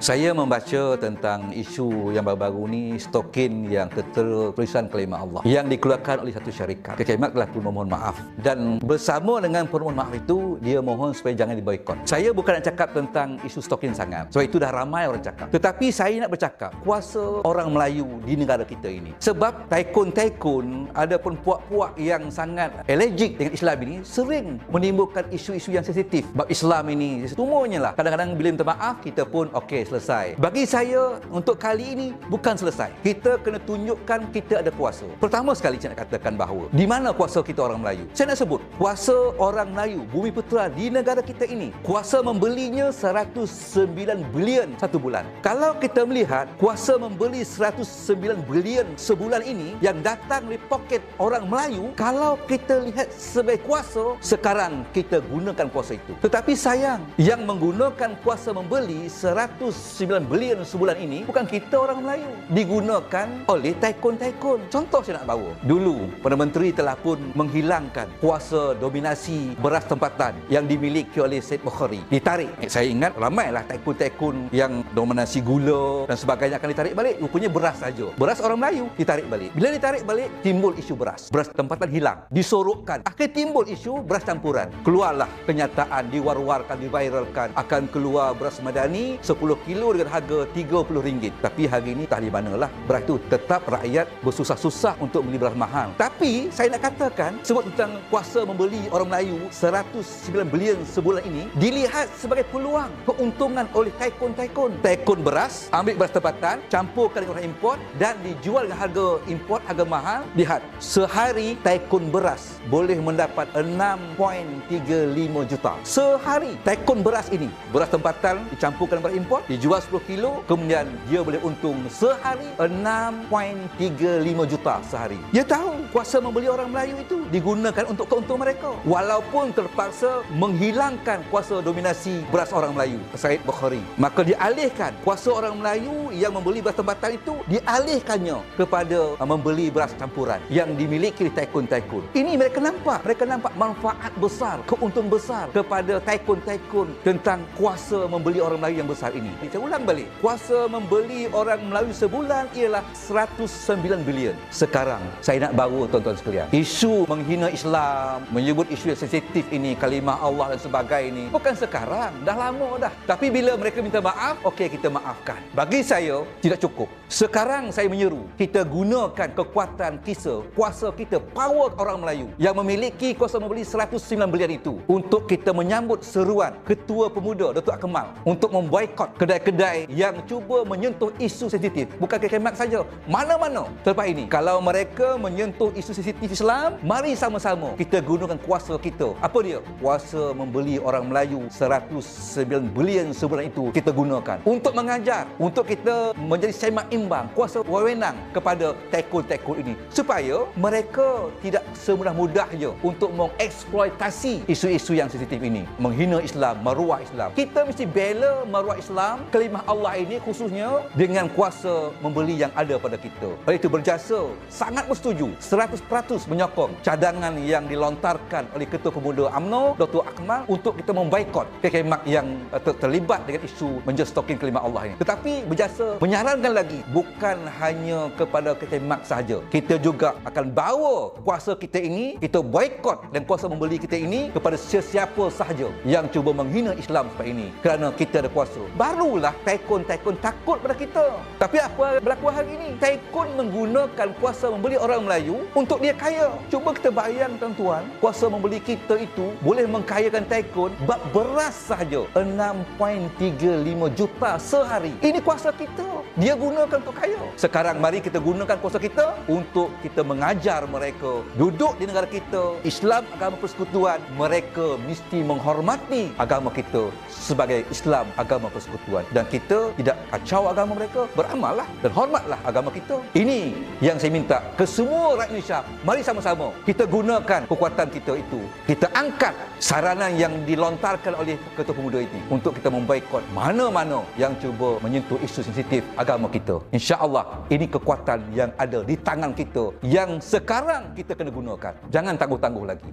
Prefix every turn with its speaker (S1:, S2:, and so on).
S1: Saya membaca tentang isu yang baru-baru ni, stokin yang tertera tulisan kalimah Allah yang dikeluarkan oleh satu syarikat. Kekemat telah pun memohon maaf, dan bersama dengan permohonan maaf itu, dia mohon supaya jangan diboikot. Saya bukan nak cakap tentang isu stokin sangat, sebab itu dah ramai orang cakap. Tetapi saya nak bercakap kuasa orang Melayu di negara kita ini. Sebab taikun-taikun ataupun puak-puak yang sangat allergic dengan Islam ini sering menimbulkan isu-isu yang sensitif. Bab Islam ini semuanya lah. Kadang-kadang bila minta maaf, kita pun okey, selesai. Bagi saya, untuk kali ini bukan selesai. Kita kena tunjukkan kita ada kuasa. Pertama sekali saya nak katakan bahawa di mana kuasa kita orang Melayu. Saya nak sebut kuasa orang Melayu Bumi Putera di negara kita ini. Kuasa membelinya 109 bilion satu bulan. Kalau kita melihat kuasa membeli 109 bilion sebulan ini yang datang dari poket orang Melayu, kalau kita lihat sebagai kuasa, sekarang kita gunakan kuasa itu. Tetapi sayang, yang menggunakan kuasa membeli 109 bilion sebulan ini bukan kita orang Melayu, digunakan oleh taikun-taikun. Contoh saya nak bawa. Dulu Perdana Menteri telah pun menghilangkan kuasa dominasi beras tempatan yang dimiliki oleh Syed Bukhari. Ditarik. Saya ingat ramailah taikun-taikun yang dominasi gula dan sebagainya akan ditarik balik. Rupanya beras saja. Beras orang Melayu ditarik balik. Bila ditarik balik, timbul isu beras. Beras tempatan hilang, disorokkan. Akhirnya timbul isu beras campuran. Keluarlah kenyataan, diwar-warkan, diviralkan, akan keluar beras Madani 10 kilo dengan harga RM30. Tapi hari ini tak di manalah beras itu. Tetap rakyat bersusah-susah untuk beli beras mahal. Tapi saya nak katakan, sebut tentang kuasa membeli orang Melayu 109 bilion sebulan ini dilihat sebagai peluang keuntungan oleh taikun-taikun. Taikun beras, ambil beras tempatan, campurkan dengan orang import dan dijual dengan harga import, harga mahal. Lihat, sehari taikun beras boleh mendapat 6.35 juta. Sehari taikun beras ini, beras tempatan dicampurkan dengan beras import, dijual 10 kilo, kemudian dia boleh untung sehari 6.35 juta sehari. Dia tahu kuasa membeli orang Melayu itu digunakan untuk keuntungan mereka. Walaupun terpaksa menghilangkan kuasa dominasi beras orang Melayu, Syed Bukhari, maka dialihkan kuasa orang Melayu yang membeli beras tempatan itu, dialihkannya kepada membeli beras campuran yang dimiliki oleh taikun-taikun. Ini mereka nampak manfaat besar, keuntungan besar kepada taikun-taikun tentang kuasa membeli orang Melayu yang besar ini. Saya ulang balik, kuasa membeli orang Melayu sebulan ialah 109 bilion. Sekarang saya nak bawa tuan-tuan sekalian, isu menghina Islam, menyebut isu yang sensitif ini, kalimah Allah dan sebagainya, bukan sekarang, dah lama dah. Tapi bila mereka minta maaf, okey, kita maafkan. Bagi saya tidak cukup. Sekarang saya menyeru, kita gunakan kekuatan kita, kuasa kita, power orang Melayu yang memiliki kuasa membeli 109 bilion itu untuk kita menyambut seruan Ketua Pemuda Datuk Akmal untuk memboikot kedai-kedai yang cuba menyentuh isu sensitif. Bukan kekemat saja, mana-mana tempat ini. Kalau mereka menyentuh isu sensitif Islam, mari sama-sama kita gunakan kuasa kita. Apa dia? Kuasa membeli orang Melayu 109 bilion sebulan itu kita gunakan untuk mengajar, untuk kita menjadi semak imbang, kuasa wewenang kepada taikun-taikun ini, supaya mereka tidak semudah-mudahnya untuk mengeksploitasi isu-isu yang sensitif ini, menghina Islam, maruah Islam. Kita mesti bela maruah Islam, kalimah Allah ini, khususnya dengan kuasa membeli yang ada pada kita. Oleh itu berjasa, sangat bersetuju, 100% menyokong cadangan yang dilontarkan oleh Ketua Pemuda UMNO Datuk Akmal untuk kita memboikot kekemat yang terlibat dengan isu menjestokin kalimah Allah ini. Tetapi berjasa menyarankan lagi, bukan hanya kepada kekemat sahaja, kita juga akan bawa kuasa kita ini, kita boikot dan kuasa membeli kita ini kepada sesiapa sahaja yang cuba menghina Islam seperti ini, kerana kita ada kuasa. Barulah taikun-taikun takut pada kita. Tapi apa berlaku hari ini? Taikun menggunakan kuasa membeli orang Melayu untuk dia kaya. Cuba kita bayang tuan-tuan, kuasa membeli kita itu boleh mengkayakan taikun bab beras sahaja 6.35 juta sehari. Ini kuasa kita, dia gunakan untuk kaya. Sekarang mari kita gunakan kuasa kita untuk kita mengajar mereka duduk di negara kita, Islam agama persekutuan, mereka mesti menghormati agama kita sebagai Islam agama persekutuan, dan kita tidak kacau agama mereka, beramallah dan hormatlah agama kita. Ini yang saya minta ke semua rakyat Indonesia. Mari sama-sama kita gunakan kekuatan kita itu, kita angkat saranan yang dilontarkan oleh Ketua Pemuda ini untuk kita memboikot mana-mana yang cuba menyentuh isu sensitif agama kita. InsyaAllah ini kekuatan yang ada di tangan kita yang sekarang kita kena gunakan. Jangan tangguh-tangguh lagi.